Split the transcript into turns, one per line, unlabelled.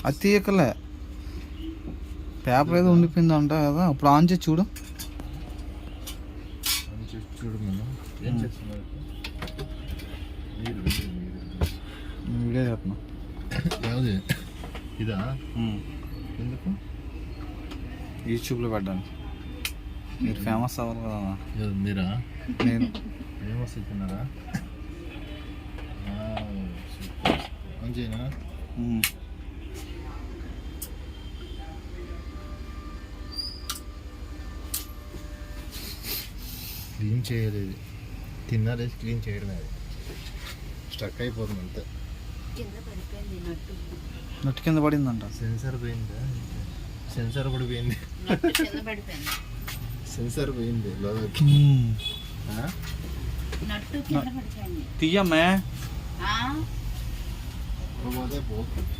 అది తీయకలే, పేపర్ ఏదో ఉండిపోయింది అంట కదా. అప్పుడు ఆన్ చేసి చూడు. వీడియో చెప్పను.
ఇదా ఎందుకు?
యూట్యూబ్లో పెట్టడానికి. మీరు ఫేమస్ అవ్వాలి కదా.
మీరా?
నేను
ఫేమస్ అవుతున్నారా? మంచిగా క్లీన్ చేయలేదు, తిన్నారేసి క్లీన్ చేయడం, అది స్ట్రక్ అయిపోతుంది అంతే.
నట్టు కింద పడిందంట.
సెన్సర్ పోయిందా? సెన్సర్ కూడా పోయింది. సెన్సర్ పోయింది లోకి.
తీయమ్మే
పోతే పోతుంది.